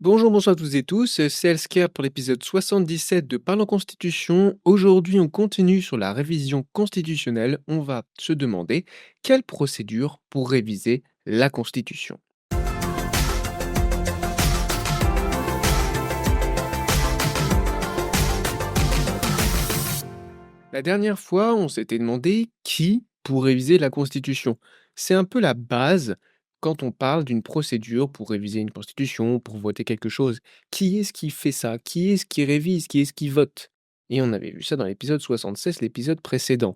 Bonjour, bonsoir à toutes et tous, c'est Elsker pour l'épisode 77 de Parlons Constitution. Aujourd'hui, on continue sur la révision constitutionnelle. On va se demander quelle procédure pour réviser la Constitution. La dernière fois, on s'était demandé qui pour réviser la Constitution. C'est un peu la base quand on parle d'une procédure pour réviser une Constitution, pour voter quelque chose. Qui est-ce qui fait ça? Qui est-ce qui révise? Qui est-ce qui vote? Et on avait vu ça dans l'épisode 76, l'épisode précédent.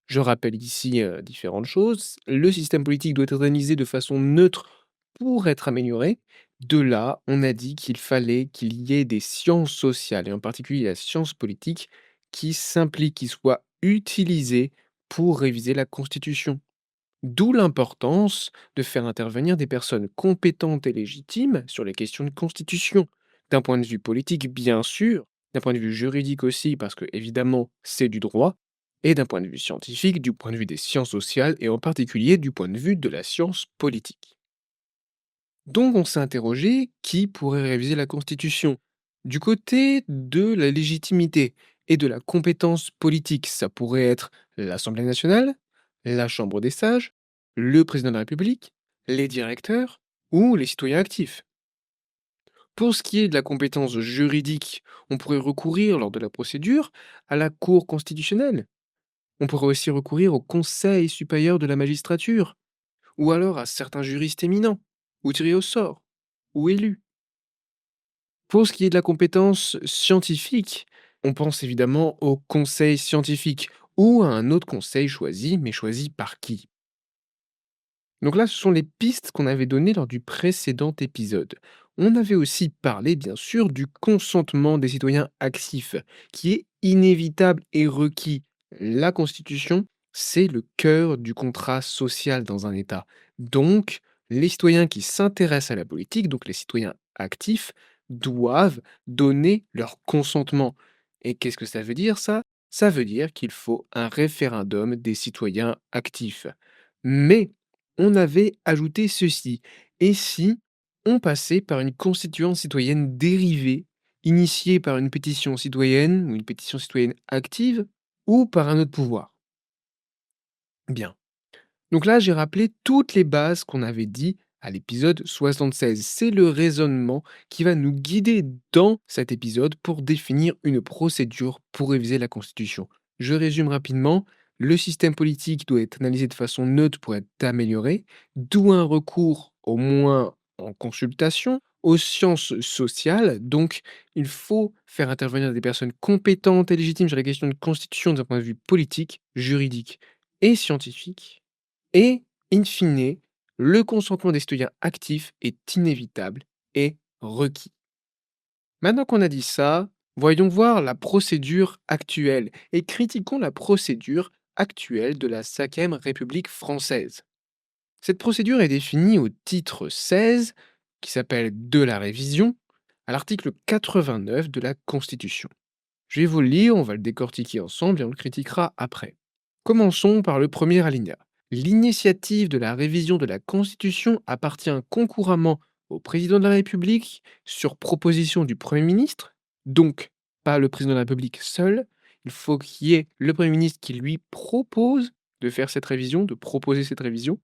Je rappelle ici différentes choses. Le système politique doit être organisé de façon neutre pour être amélioré. De là, on a dit qu'il fallait qu'il y ait des sciences sociales, et en particulier la science politique, qui s'implique, qui soit utilisé pour réviser la Constitution. D'où l'importance de faire intervenir des personnes compétentes et légitimes sur les questions de Constitution. D'un point de vue politique, bien sûr, d'un point de vue juridique aussi, parce que évidemment c'est du droit, et d'un point de vue scientifique, du point de vue des sciences sociales, et en particulier du point de vue de la science politique. Donc on s'est interrogé qui pourrait réviser la Constitution. Du côté de la légitimité et de la compétence politique, ça pourrait être l'Assemblée nationale, la Chambre des sages, le président de la République, les directeurs ou les citoyens actifs. Pour ce qui est de la compétence juridique, on pourrait recourir lors de la procédure à la Cour constitutionnelle. On pourrait aussi recourir au Conseil supérieur de la magistrature, ou alors à certains juristes éminents, ou tirés au sort, ou élus. Pour ce qui est de la compétence scientifique, on pense évidemment au conseil scientifique ou à un autre conseil choisi, mais choisi par qui? Donc là, ce sont les pistes qu'on avait données lors du précédent épisode. On avait aussi parlé, bien sûr, du consentement des citoyens actifs, qui est inévitable et requis. La Constitution, c'est le cœur du contrat social dans un État. Donc, les citoyens qui s'intéressent à la politique, donc les citoyens actifs, doivent donner leur consentement. Et qu'est-ce que ça veut dire, ça? Ça veut dire qu'il faut un référendum des citoyens actifs. Mais on avait ajouté ceci: et si on passait par une constituante citoyenne dérivée, initiée par une pétition citoyenne ou une pétition citoyenne active ou par un autre pouvoir? Bien. Donc là, j'ai rappelé toutes les bases qu'on avait dit à l'épisode 76. C'est le raisonnement qui va nous guider dans cet épisode pour définir une procédure pour réviser la Constitution. Je résume rapidement. Le système politique doit être analysé de façon neutre pour être amélioré, d'où un recours, au moins en consultation, aux sciences sociales. Donc, il faut faire intervenir des personnes compétentes et légitimes sur les questions de constitution d'un point de vue politique, juridique et scientifique. Et, in fine, le consentement des citoyens actifs est inévitable et requis. Maintenant qu'on a dit ça, voyons voir la procédure actuelle et critiquons la procédure actuelle de la 5e République française. Cette procédure est définie au titre 16, qui s'appelle de la révision, à l'article 89 de la Constitution. Je vais vous le lire, on va le décortiquer ensemble et on le critiquera après. Commençons par le premier alinéa. L'initiative de la révision de la Constitution appartient concouramment au président de la République sur proposition du Premier ministre, donc pas le président de la République seul. Il faut qu'il y ait le Premier ministre qui lui propose de faire cette révision, de proposer cette révision,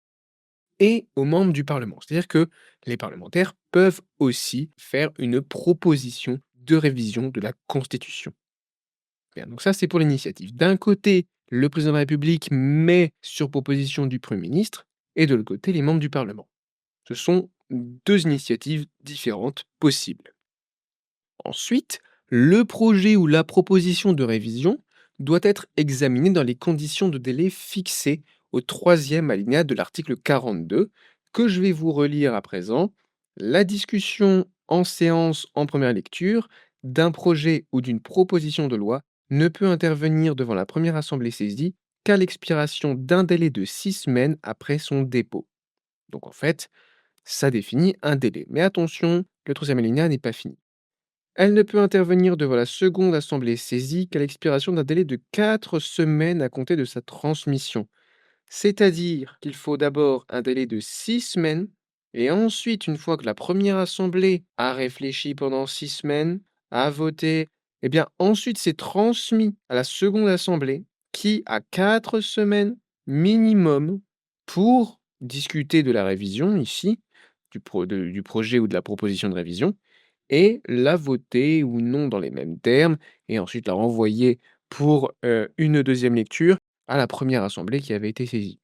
et aux membres du Parlement. C'est-à-dire que les parlementaires peuvent aussi faire une proposition de révision de la Constitution. Bien, donc ça, c'est pour l'initiative. D'un côté, le président de la République met sur proposition du Premier ministre, et de l'autre côté, les membres du Parlement. Ce sont deux initiatives différentes possibles. Ensuite, le projet ou la proposition de révision doit être examiné dans les conditions de délai fixées au troisième alinéa de l'article 42, que je vais vous relire à présent. La discussion en séance en première lecture d'un projet ou d'une proposition de loi ne peut intervenir devant la première assemblée saisie qu'à l'expiration d'un délai de 6 semaines après son dépôt. Donc en fait, ça définit un délai. Mais attention, le troisième alinéa n'est pas fini. Elle ne peut intervenir devant la seconde assemblée saisie qu'à l'expiration d'un délai de 4 semaines à compter de sa transmission. C'est-à-dire qu'il faut d'abord un délai de 6 semaines, Et ensuite, une fois que la première assemblée a réfléchi pendant 6 semaines, a voté, eh bien ensuite c'est transmis à la seconde assemblée qui a 4 semaines minimum pour discuter de la révision ici, du projet ou de la proposition de révision et la voter ou non dans les mêmes termes et ensuite la renvoyer pour, une deuxième lecture à la première assemblée qui avait été saisie.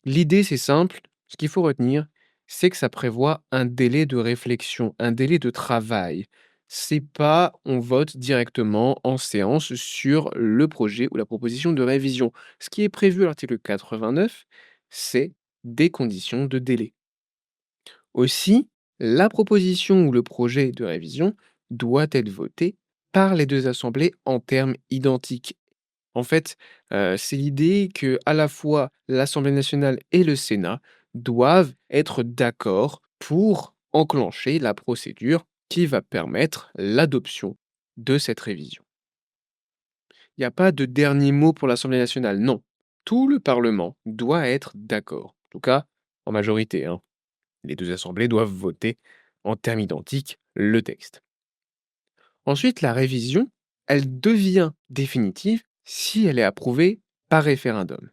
L'idée, c'est simple, ce qu'il faut retenir, c'est que ça prévoit un délai de réflexion, un délai de travail. C'est pas on vote directement en séance sur le projet ou la proposition de révision. Ce qui est prévu à l'article 89, c'est des conditions de délai. Aussi, la proposition ou le projet de révision doit être voté par les 2 assemblées en termes identiques. En fait, c'est l'idée que à la fois l'Assemblée nationale et le Sénat doivent être d'accord pour enclencher la procédure qui va permettre l'adoption de cette révision. Il n'y a pas de dernier mot pour l'Assemblée nationale, non. Tout le Parlement doit être d'accord. En tout cas, en majorité, hein. Les 2 assemblées doivent voter en termes identiques le texte. Ensuite, la révision, elle devient définitive si elle est approuvée par référendum.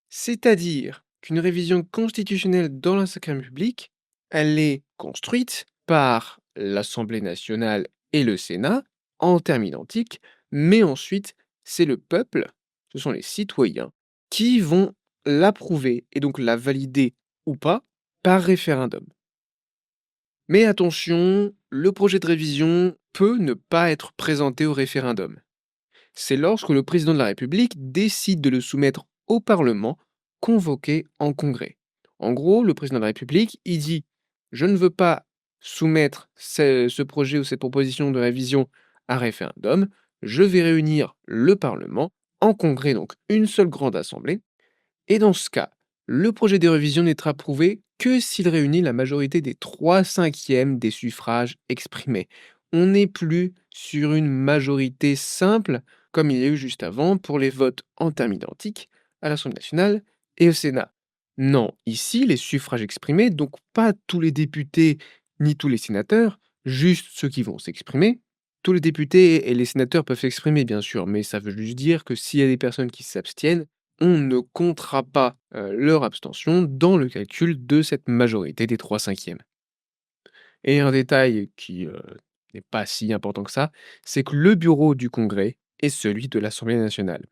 C'est-à-dire qu'une révision constitutionnelle dans la Ve République, elle est construite par l'Assemblée nationale et le Sénat en termes identiques, mais ensuite, c'est le peuple, ce sont les citoyens, qui vont l'approuver et donc la valider ou pas par référendum. Mais attention, le projet de révision peut ne pas être présenté au référendum. C'est lorsque le président de la République décide de le soumettre au Parlement, convoqué en congrès. En gros, le président de la République, il dit: «Je ne veux pas soumettre ce projet ou cette proposition de révision à référendum, je vais réunir le Parlement en congrès», donc une seule grande assemblée, et dans ce cas, le projet de révision n'être approuvé que s'il réunit la majorité des 3/5 des suffrages exprimés. On n'est plus sur une majorité simple, comme il y a eu juste avant pour les votes en termes identiques à l'Assemblée nationale et au Sénat. Non, ici, les suffrages exprimés, donc pas tous les députés ni tous les sénateurs, juste ceux qui vont s'exprimer. Tous les députés et les sénateurs peuvent s'exprimer, bien sûr, mais ça veut juste dire que s'il y a des personnes qui s'abstiennent, on ne comptera pas, leur abstention dans le calcul de cette majorité des 3/5. Et un détail qui, n'est pas si important que ça, c'est que le bureau du Congrès est celui de l'Assemblée nationale.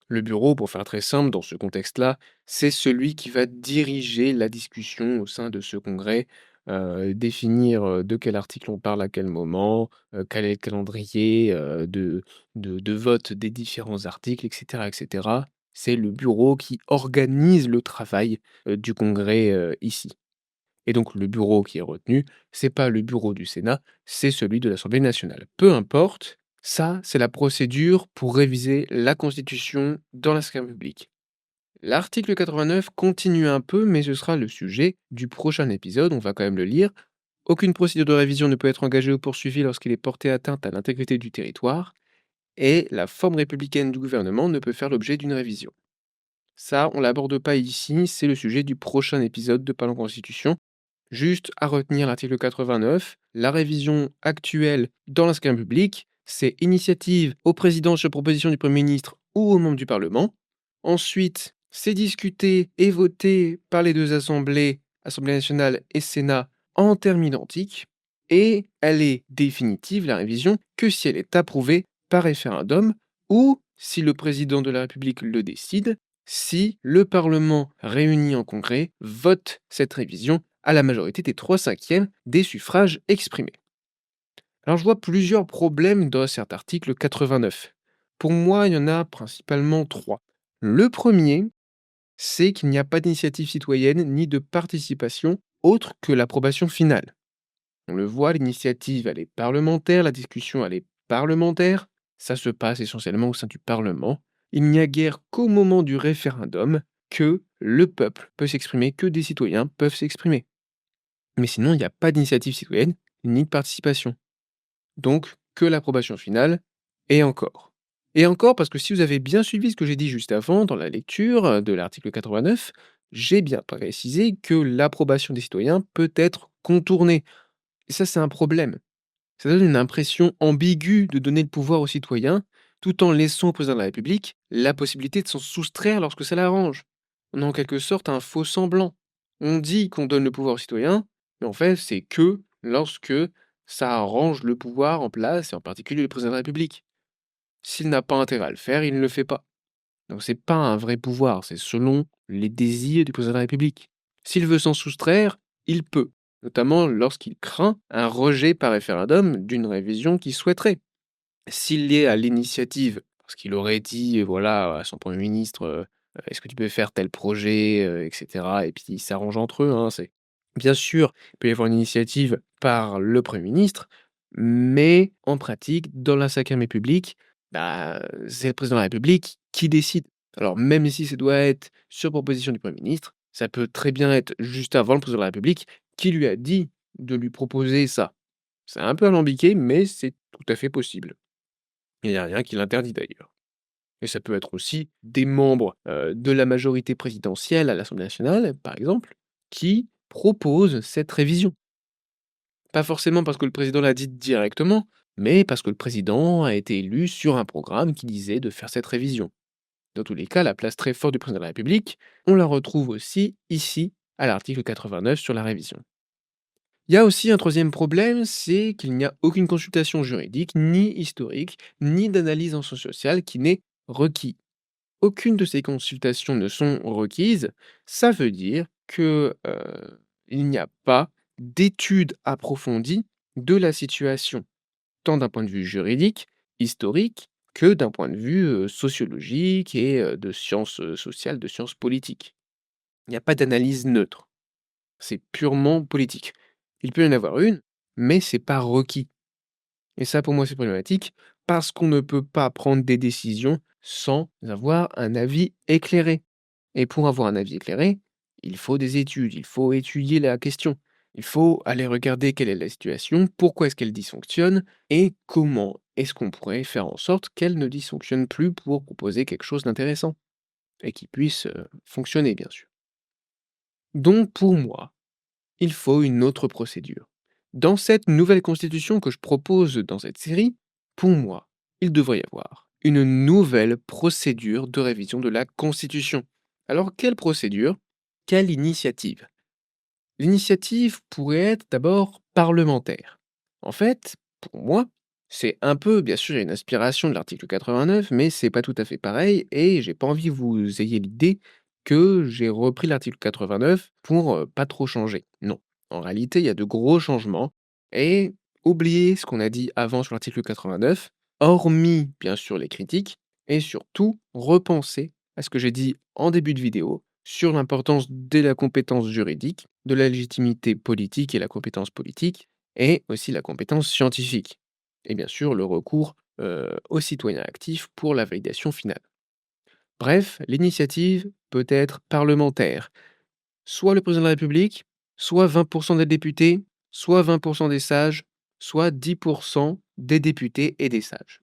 Le bureau, pour faire très simple dans ce contexte-là, c'est celui qui va diriger la discussion au sein de ce congrès, définir, de quel article on parle à quel moment, quel est le calendrier, de vote des différents articles et cetera et cetera. C'est le bureau qui organise le travail, du congrès, ici. Et donc le bureau qui est retenu, c'est pas le bureau du Sénat, c'est celui de l'Assemblée nationale. Peu importe, ça, c'est la procédure pour réviser la Constitution dans la Ve République. L'article 89 continue un peu, mais ce sera le sujet du prochain épisode, on va quand même le lire. Aucune procédure de révision ne peut être engagée ou poursuivie lorsqu'il est porté atteinte à l'intégrité du territoire, et la forme républicaine du gouvernement ne peut faire l'objet d'une révision. Ça, on l'aborde pas ici, c'est le sujet du prochain épisode de Parlons Constitution. Juste à retenir l'article 89, la révision actuelle dans la Ve République, c'est initiative au président sur proposition du Premier ministre ou aux membres du Parlement. Ensuite, c'est discuté et voté par les 2 assemblées, Assemblée nationale et Sénat, en termes identiques. Et elle est définitive, la révision, que si elle est approuvée par référendum ou si le président de la République le décide, si le Parlement réuni en congrès vote cette révision à la majorité des 3/5 des suffrages exprimés. Alors je vois plusieurs problèmes dans cet article 89. Pour moi, il y en a principalement 3. Le premier, c'est qu'il n'y a pas d'initiative citoyenne ni de participation autre que l'approbation finale. On le voit, l'initiative, elle est parlementaire, la discussion, elle est parlementaire, ça se passe essentiellement au sein du Parlement. Il n'y a guère qu'au moment du référendum que le peuple peut s'exprimer, que des citoyens peuvent s'exprimer. Mais sinon, il n'y a pas d'initiative citoyenne ni de participation. Donc, que l'approbation finale et encore. Et encore parce que si vous avez bien suivi ce que j'ai dit juste avant dans la lecture de l'article 89, j'ai bien précisé que l'approbation des citoyens peut être contournée. Et ça, c'est un problème. Ça donne une impression ambiguë de donner le pouvoir aux citoyens, tout en laissant au président de la République la possibilité de s'en soustraire lorsque ça l'arrange. On a en quelque sorte un faux semblant. On dit qu'on donne le pouvoir aux citoyens, mais en fait, c'est que lorsque ça arrange le pouvoir en place, et en particulier le président de la République. S'il n'a pas intérêt à le faire, il ne le fait pas. Donc c'est pas un vrai pouvoir, c'est selon les désirs du président de la République. S'il veut s'en soustraire, il peut, notamment lorsqu'il craint un rejet par référendum d'une révision qu'il souhaiterait. S'il est à l'initiative, parce qu'il aurait dit, voilà, à son premier ministre, «Est-ce que tu peux faire tel projet?» Et cetera, et puis ils s'arrangent entre eux, hein, c'est bien sûr, il peut y avoir une initiative par le premier ministre, mais en pratique, dans la cinquième République, bah, c'est le président de la République qui décide. Alors même si ça doit être sur proposition du premier ministre, ça peut très bien être juste avant le président de la République qui lui a dit de lui proposer ça. C'est un peu alambiqué, mais c'est tout à fait possible. Il n'y a rien qui l'interdit d'ailleurs. Et ça peut être aussi des membres, de la majorité présidentielle à l'Assemblée nationale, par exemple, qui proposent cette révision. Pas forcément parce que le président l'a dit directement, mais parce que le président a été élu sur un programme qui disait de faire cette révision. Dans tous les cas, la place très forte du président de la République, on la retrouve aussi ici, à l'article 89 sur la révision. Il y a aussi un troisième problème, c'est qu'il n'y a aucune consultation juridique, ni historique, ni d'analyse en sciences sociales qui n'est requis. Aucune de ces consultations ne sont requises. Ça veut dire que, il n'y a pas d'étude approfondie de la situation, tant d'un point de vue juridique, historique, que d'un point de vue, sociologique et de sciences, sociales, de sciences politiques. Il n'y a pas d'analyse neutre. C'est purement politique. Il peut y en avoir une, mais c'est pas requis. Et ça, pour moi, c'est problématique parce qu'on ne peut pas prendre des décisions sans avoir un avis éclairé. Et pour avoir un avis éclairé, il faut des études, il faut étudier la question. Il faut aller regarder quelle est la situation, pourquoi est-ce qu'elle dysfonctionne et comment est-ce qu'on pourrait faire en sorte qu'elle ne dysfonctionne plus pour proposer quelque chose d'intéressant et qui puisse fonctionner, bien sûr. Donc, pour moi, il faut une autre procédure. Dans cette nouvelle constitution que je propose dans cette série, pour moi, il devrait y avoir une nouvelle procédure de révision de la Constitution. Alors, quelle procédure? Quelle initiative? L'initiative pourrait être d'abord parlementaire. En fait, pour moi, c'est un peu, bien sûr, il y a une inspiration de l'article 89, mais c'est pas tout à fait pareil, et j'ai pas envie que vous ayez l'idée que j'ai repris l'article 89 pour pas trop changer. Non. En réalité, il y a de gros changements, et oubliez ce qu'on a dit avant sur l'article 89, hormis, bien sûr, les critiques, et surtout, repenser à ce que j'ai dit en début de vidéo sur l'importance de la compétence juridique, de la légitimité politique et la compétence politique, et aussi la compétence scientifique. Et bien sûr, le recours aux citoyens actifs pour la validation finale. Bref, l'initiative peut être parlementaire. Soit le président de la République, soit 20% des députés, soit 20% des sages, soit 10% des députés et des sages.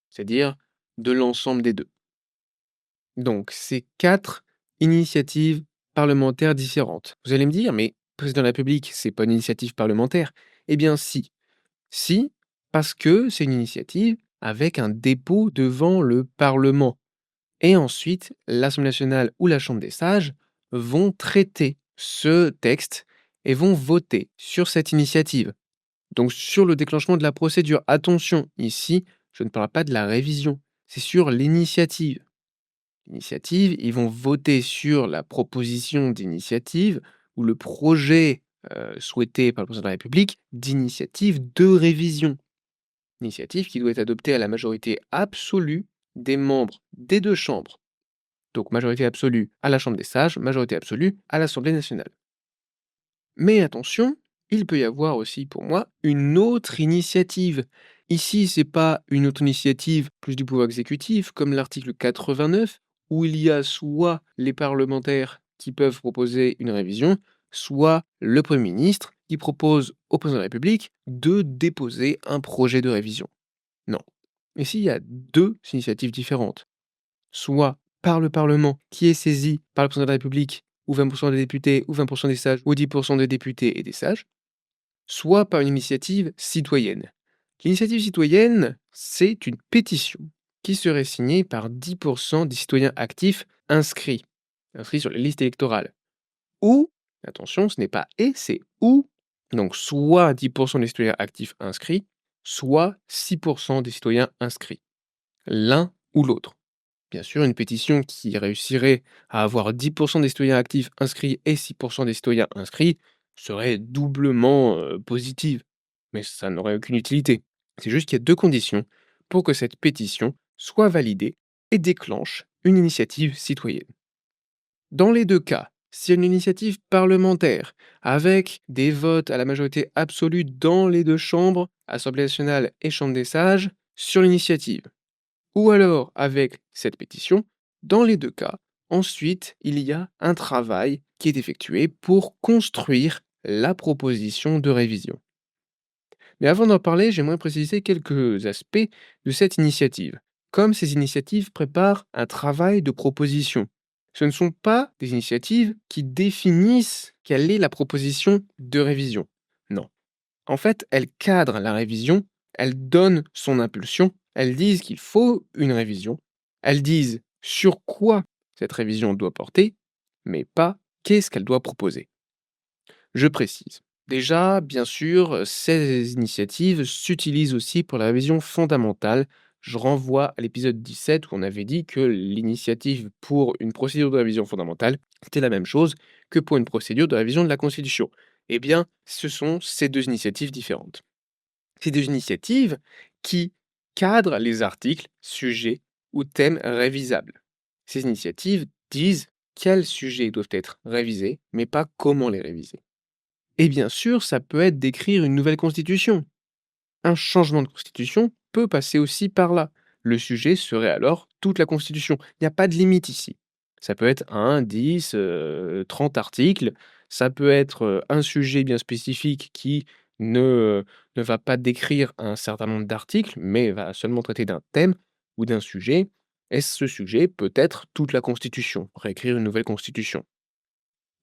C'est-à-dire de l'ensemble des deux. Donc, c'est 4 initiatives parlementaires différentes. Vous allez me dire: «Mais président de la République, c'est pas une initiative parlementaire». Eh bien si. Si, parce que c'est une initiative avec un dépôt devant le parlement et ensuite l'Assemblée nationale ou la Chambre des sages vont traiter ce texte et vont voter sur cette initiative. Donc sur le déclenchement de la procédure. Attention, ici, je ne parle pas de la révision, c'est sur l'initiative. Initiative, ils vont voter sur la proposition d'initiative ou le projet, souhaité par le président de la République d'initiative de révision. Initiative qui doit être adoptée à la majorité absolue des membres des 2 chambres. Donc majorité absolue à la Chambre des sages, majorité absolue à l'Assemblée nationale. Mais attention, il peut y avoir aussi pour moi une autre initiative. Ici, c'est pas une autre initiative plus du pouvoir exécutif comme l'article 89 où il y a soit les parlementaires qui peuvent proposer une révision, soit le Premier ministre qui propose au président de la République de déposer un projet de révision. Non. Ici, il y a 2 initiatives différentes. Soit par le Parlement qui est saisi par le président de la République ou 20% des députés, ou 20% des sages, ou 10% des députés et des sages, soit par une initiative citoyenne. L'initiative citoyenne, c'est une pétition qui serait signée par 10% des citoyens actifs inscrits sur les listes électorales. Ou, attention, ce n'est pas et, c'est ou, donc soit 10% des citoyens actifs inscrits, soit 6% des citoyens inscrits. L'un ou l'autre. Bien sûr, une pétition qui réussirait à avoir 10% des citoyens actifs inscrits et 6% des citoyens inscrits serait doublement positive, mais ça n'aurait aucune utilité. C'est juste qu'il y a deux conditions pour que cette pétition soit validée et déclenche une initiative citoyenne. Dans les deux cas, s'il y a une initiative parlementaire avec des votes à la majorité absolue dans les deux chambres, Assemblée nationale et Chambre des sages, sur l'initiative, ou alors avec cette pétition, dans les deux cas, ensuite, il y a un travail qui est effectué pour construire la proposition de révision. Mais avant d'en parler, j'aimerais préciser quelques aspects de cette initiative. Comme ces initiatives préparent un travail de proposition. Ce ne sont pas des initiatives qui définissent quelle est la proposition de révision. Non. En fait, elles cadrent la révision, elles donnent son impulsion, elles disent qu'il faut une révision, elles disent sur quoi cette révision doit porter, mais pas qu'est-ce qu'elle doit proposer. Je précise. Déjà, bien sûr, ces initiatives s'utilisent aussi pour la révision fondamentale. Je renvoie à l'épisode 17 où on avait dit que l'initiative pour une procédure de révision fondamentale, c'était la même chose que pour une procédure de révision de la Constitution. Eh bien, ce sont ces deux initiatives différentes. Ces deux initiatives qui cadrent les articles, sujets ou thèmes révisables. Ces initiatives disent quels sujets doivent être révisés, mais pas comment les réviser. Et bien sûr, ça peut être d'écrire une nouvelle constitution. Un changement de constitution peut passer aussi par là. Le sujet serait alors toute la constitution. Il n'y a pas de limite ici. Ça peut être 1, 10, 30 articles. Ça peut être un sujet bien spécifique qui ne va pas décrire un certain nombre d'articles, mais va seulement traiter d'un thème ou d'un sujet. Et ce sujet peut être toute la constitution, réécrire une nouvelle constitution.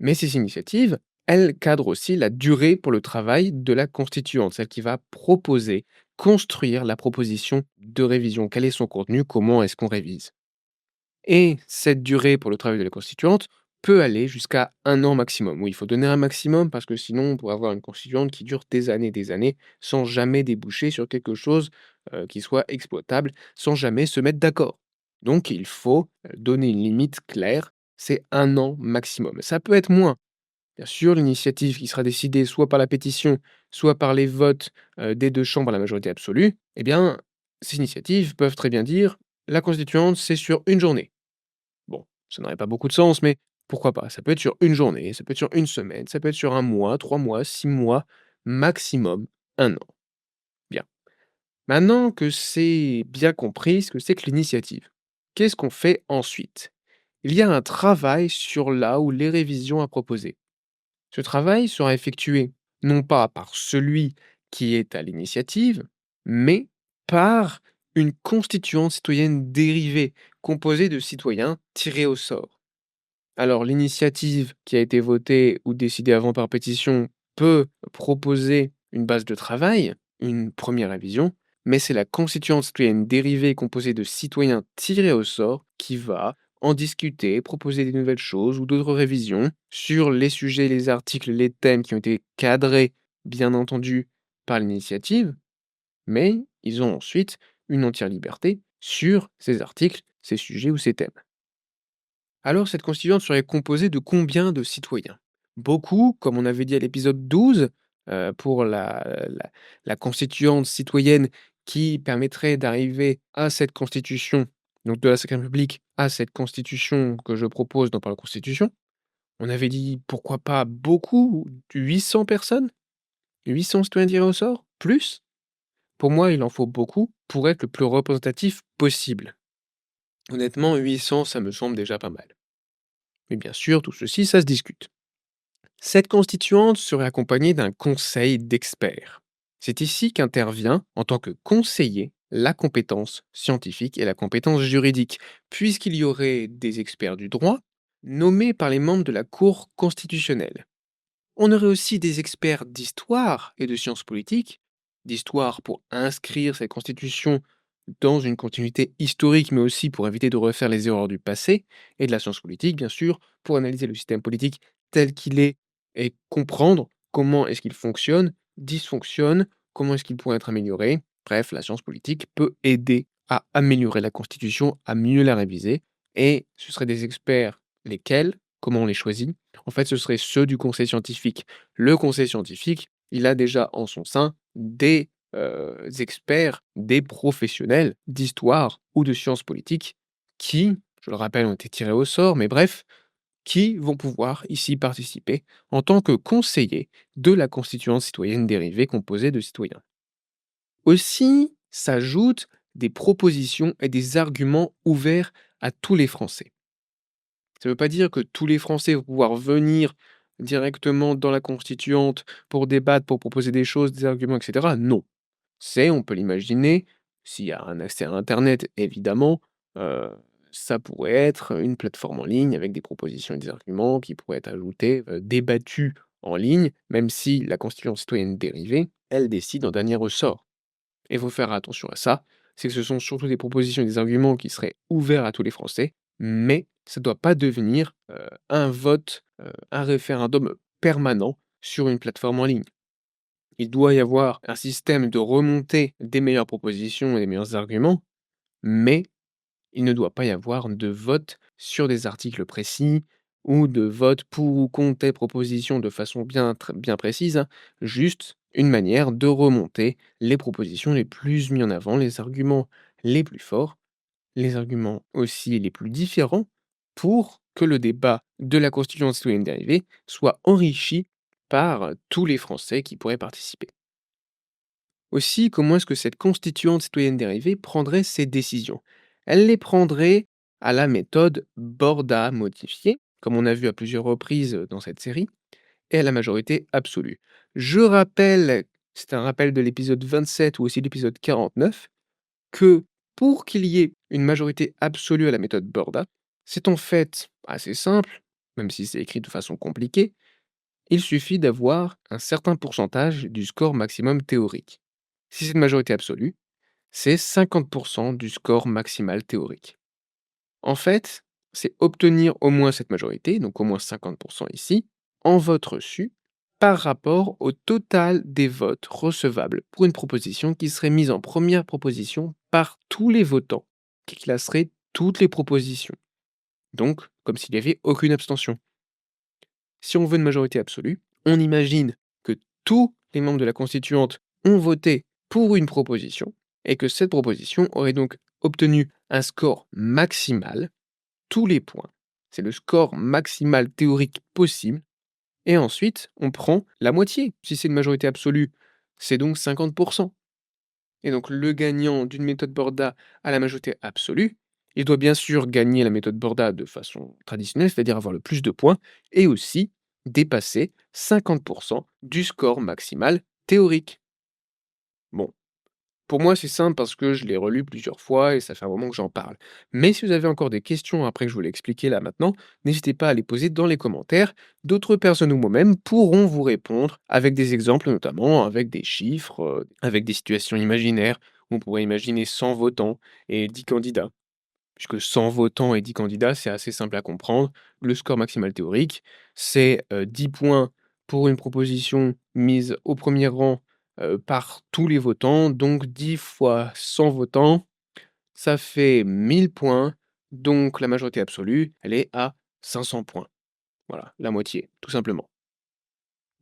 Mais ces initiatives, elles cadrent aussi la durée pour le travail de la constituante, celle qui va proposer, construire la proposition de révision. Quel est son contenu? Comment est-ce qu'on révise? Et cette durée pour le travail de la constituante peut aller jusqu'à 1 an maximum. Oui, il faut donner un maximum parce que sinon on pourrait avoir une constituante qui dure des années sans jamais déboucher sur quelque chose qui soit exploitable, sans jamais se mettre d'accord. Donc il faut donner une limite claire, c'est 1 an maximum. Ça peut être moins. Bien sûr, l'initiative qui sera décidée soit par la pétition, soit par les votes des deux chambres à la majorité absolue, eh bien, ces initiatives peuvent très bien dire la constituante, c'est sur une journée. Bon, ça n'aurait pas beaucoup de sens, mais pourquoi pas? Ça peut être sur une journée, ça peut être sur une semaine, ça peut être sur 1 mois, 3 mois, 6 mois, maximum 1 an. Bien. Maintenant que c'est bien compris ce que c'est que l'initiative, qu'est-ce qu'on fait ensuite? Il y a un travail sur là où les révisions à proposer. Ce travail sera effectué non pas par celui qui est à l'initiative, mais par une constituante citoyenne dérivée, composée de citoyens tirés au sort. Alors l'initiative qui a été votée ou décidée avant par pétition peut proposer une base de travail, une première révision, mais c'est la constituante citoyenne dérivée composée de citoyens tirés au sort qui va en discuter, proposer des nouvelles choses ou d'autres révisions sur les sujets, les articles, les thèmes qui ont été cadrés, bien entendu, par l'initiative, mais ils ont ensuite une entière liberté sur ces articles, ces sujets ou ces thèmes. Alors, cette constituante serait composée de combien de citoyens? Beaucoup, comme on avait dit à l'épisode 12, pour la constituante citoyenne qui permettrait d'arriver à cette constitution, donc de la Cinquième République à cette constitution que je propose dans Par la Constitution. On avait dit pourquoi pas beaucoup, 800 personnes? 800 citoyens tirés au sort? Plus? Pour moi, il en faut beaucoup pour être le plus représentatif possible. Honnêtement, 800, ça me semble déjà pas mal. Mais bien sûr, tout ceci, ça se discute. Cette constituante serait accompagnée d'un conseil d'experts. C'est ici qu'intervient, en tant que conseiller, la compétence scientifique et la compétence juridique, puisqu'il y aurait des experts du droit, nommés par les membres de la Cour constitutionnelle. On aurait aussi des experts d'histoire et de sciences politiques, d'histoire pour inscrire cette constitution dans une continuité historique, mais aussi pour éviter de refaire les erreurs du passé, et de la science politique, bien sûr, pour analyser le système politique tel qu'il est et comprendre comment est-ce qu'il fonctionne, dysfonctionne, comment est-ce qu'il pourrait être amélioré. Bref, la science politique peut aider à améliorer la constitution, à mieux la réviser, et ce seraient des experts lesquels, comment on les choisit? En fait, ce seraient ceux du conseil scientifique. Le conseil scientifique, il a déjà en son sein des experts, des professionnels d'histoire ou de sciences politiques qui, je le rappelle, ont été tirés au sort, mais bref, qui vont pouvoir ici participer en tant que conseillers de la constituante citoyenne dérivée composée de citoyens. Aussi s'ajoutent des propositions et des arguments ouverts à tous les Français. Ça ne veut pas dire que tous les Français vont pouvoir venir directement dans la constituante pour débattre, pour proposer des choses, des arguments, et cetera. Non. C'est, on peut l'imaginer, s'il y a un accès à internet évidemment, heu, ça pourrait être une plateforme en ligne avec des propositions et des arguments qui pourraient être ajoutés, débattus en ligne, même si la constituante citoyenne dérivée, elle décide en dernier ressort. Et il faut faire attention à ça, c'est que ce sont surtout des propositions et des arguments qui seraient ouverts à tous les Français, mais ça ne doit pas devenir, un vote, un référendum permanent sur une plateforme en ligne. Il doit y avoir un système de remontée des meilleures propositions et des meilleurs arguments, mais il ne doit pas y avoir de vote sur des articles précis ou de vote pour ou contre telle proposition de façon bien précise, hein. Juste une manière de remonter les propositions les plus mises en avant, les arguments les plus forts, les arguments aussi les plus différents pour que le débat de la constituante citoyenne dérivée soit enrichi par tous les Français qui pourraient participer. Aussi, comment est-ce que cette constituante citoyenne dérivée prendrait ses décisions? Elle les prendrait à la méthode Borda modifiée, comme on a vu à plusieurs reprises dans cette série, et à la majorité absolue. Je rappelle, c'est un rappel de l'épisode 27 ou aussi l'épisode 49, que pour qu'il y ait une majorité absolue à la méthode Borda, c'est en fait assez simple, même si c'est écrit de façon compliquée, il suffit d'avoir un certain pourcentage du score maximum théorique. Si c'est une majorité absolue, c'est 50% du score maximal théorique. En fait, c'est obtenir au moins cette majorité, donc au moins 50% ici, en vote reçu, par rapport au total des votes recevables pour une proposition qui serait mise en première proposition par tous les votants, qui classerait toutes les propositions. Donc, comme s'il n'y avait aucune abstention. Si on veut une majorité absolue, on imagine que tous les membres de la constituante ont voté pour une proposition et que cette proposition aurait donc obtenu un score maximal, tous les points. C'est le score maximal théorique possible. Et ensuite, on prend la moitié. Si c'est une majorité absolue, c'est donc 50%. Et donc le gagnant d'une méthode Borda à la majorité absolue, il doit bien sûr gagner la méthode Borda de façon traditionnelle, c'est-à-dire avoir le plus de points, et aussi dépasser 50% du score maximal théorique. Bon, pour moi c'est simple parce que je l'ai relu plusieurs fois et ça fait un moment que j'en parle. Mais si vous avez encore des questions après que je vous l'ai expliqué là maintenant, n'hésitez pas à les poser dans les commentaires. D'autres personnes ou moi-même pourront vous répondre avec des exemples notamment, avec des chiffres, avec des situations imaginaires. On pourrait imaginer 100 votants et 10 candidats. Puisque 100 votants et 10 candidats, c'est assez simple à comprendre. Le score maximal théorique, c'est 10 points pour une proposition mise au premier rang par tous les votants. Donc 10 fois 100 votants, ça fait 1000 points. Donc la majorité absolue, elle est à 500 points. Voilà, la moitié, tout simplement.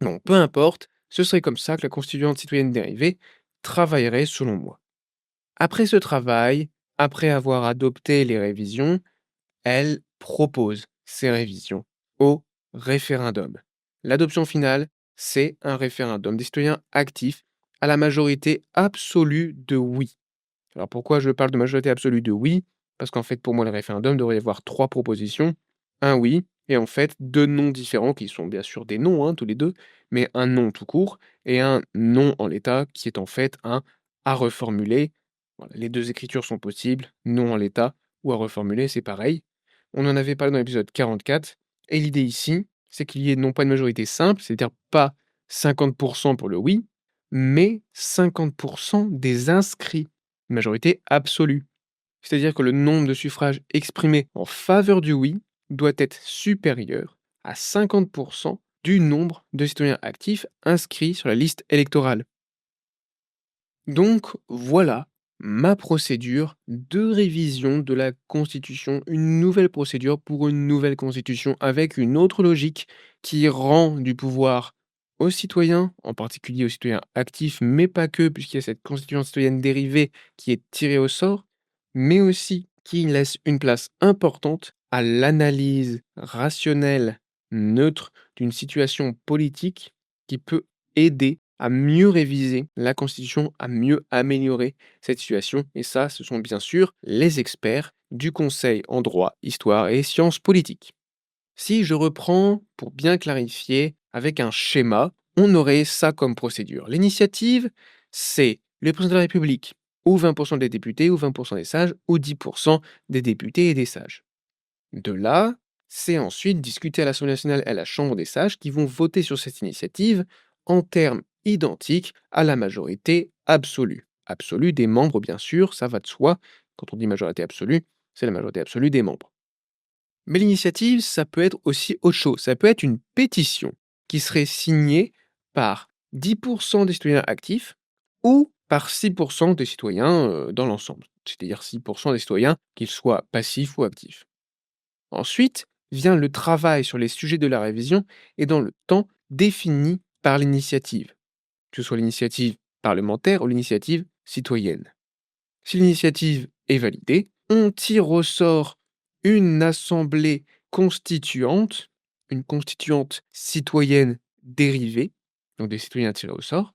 Donc peu importe, ce serait comme ça que la constituante citoyenne dérivée travaillerait selon moi. Après ce travail, après avoir adopté les révisions, elle propose ces révisions au référendum. L'adoption finale, c'est un référendum des citoyens actifs à la majorité absolue de oui. Alors pourquoi je parle de majorité absolue de oui? Parce qu'en fait, pour moi, le référendum devrait y avoir trois propositions. Un oui, et en fait, deux non différents, qui sont bien sûr des non, hein, tous les deux, mais un non tout court, et un non en l'état, qui est en fait un à reformuler. Voilà, les deux écritures sont possibles, non en l'état ou à reformuler, c'est pareil. On en avait parlé dans l'épisode 44 et l'idée ici, c'est qu'il y ait non pas une majorité simple, c'est-à-dire pas 50 pour le oui, mais 50 des inscrits, une majorité absolue. C'est-à-dire que le nombre de suffrages exprimés en faveur du oui doit être supérieur à 50 du nombre de citoyens actifs inscrits sur la liste électorale. Donc voilà ma procédure de révision de la Constitution, une nouvelle procédure pour une nouvelle Constitution avec une autre logique qui rend du pouvoir aux citoyens, en particulier aux citoyens actifs, mais pas que, puisqu'il y a cette Constitution citoyenne dérivée qui est tirée au sort, mais aussi qui laisse une place importante à l'analyse rationnelle, neutre d'une situation politique qui peut aider à mieux réviser la Constitution, à mieux améliorer cette situation. Et ça, ce sont bien sûr les experts du Conseil en droit, histoire et sciences politiques. Si je reprends pour bien clarifier avec un schéma, on aurait ça comme procédure. L'initiative, c'est le président de la République, ou 20% des députés, ou 20% des sages, ou 10% des députés et des sages. De là, c'est ensuite discuté à l'Assemblée nationale et à la Chambre des sages qui vont voter sur cette initiative en termes identiques à la majorité absolue. Absolue des membres, bien sûr, ça va de soi. Quand on dit majorité absolue, c'est la majorité absolue des membres. Mais l'initiative, ça peut être aussi autre chose. Ça peut être une pétition qui serait signée par 10% des citoyens actifs ou par 6% des citoyens dans l'ensemble. C'est-à-dire 6% des citoyens, qu'ils soient passifs ou actifs. Ensuite vient le travail sur les sujets de la révision et dans le temps défini par l'initiative, que ce soit l'initiative parlementaire ou l'initiative citoyenne. Si l'initiative est validée, on tire au sort une assemblée constituante, une constituante citoyenne dérivée, donc des citoyens tirés au sort.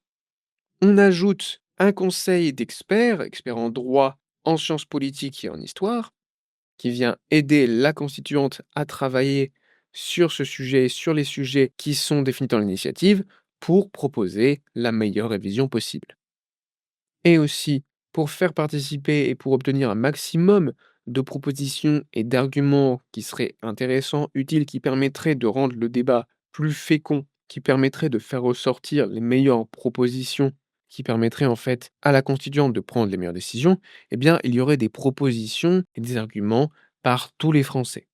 On ajoute un conseil d'experts, experts en droit, en sciences politiques et en histoire, qui vient aider la constituante à travailler sur ce sujet, sur les sujets qui sont définis dans l'initiative, pour proposer la meilleure révision possible. Et aussi, pour faire participer et pour obtenir un maximum de propositions et d'arguments qui seraient intéressants, utiles, qui permettraient de rendre le débat plus fécond, qui permettraient de faire ressortir les meilleures propositions, qui permettraient en fait à la constituante de prendre les meilleures décisions, eh bien, il y aurait des propositions et des arguments par tous les Français.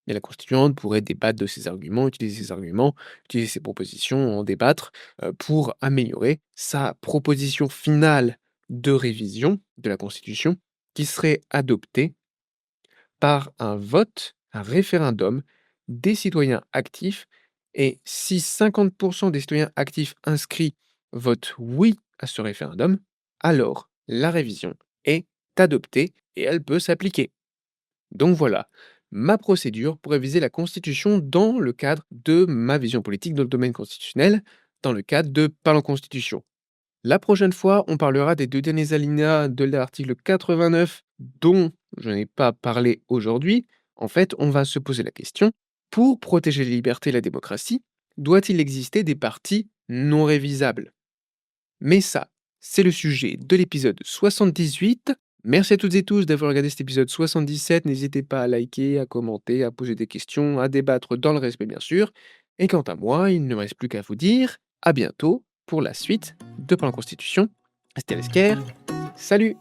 Et la constituante pourrait débattre de ces arguments, utiliser ses propositions, en débattre pour améliorer sa proposition finale de révision de la Constitution qui serait adoptée par un vote, un référendum des citoyens actifs. Et si 50% des citoyens actifs inscrits votent oui à ce référendum, alors la révision est adoptée et elle peut s'appliquer. Donc voilà, ma procédure pour réviser la Constitution dans le cadre de ma vision politique dans le domaine constitutionnel, dans le cadre de Parlons Constitution. La prochaine fois, on parlera des deux derniers alinéas de l'article 89 dont je n'ai pas parlé aujourd'hui. En fait, on va se poser la question, pour protéger les libertés et la démocratie, doit-il exister des partis non révisables? Mais ça, c'est le sujet de l'épisode 78. Merci à toutes et tous d'avoir regardé cet épisode 77. N'hésitez pas à liker, à commenter, à poser des questions, à débattre dans le respect bien sûr. Et quant à moi, il ne me reste plus qu'à vous dire à bientôt pour la suite de Plan Constitution. C'était Lesker. Salut!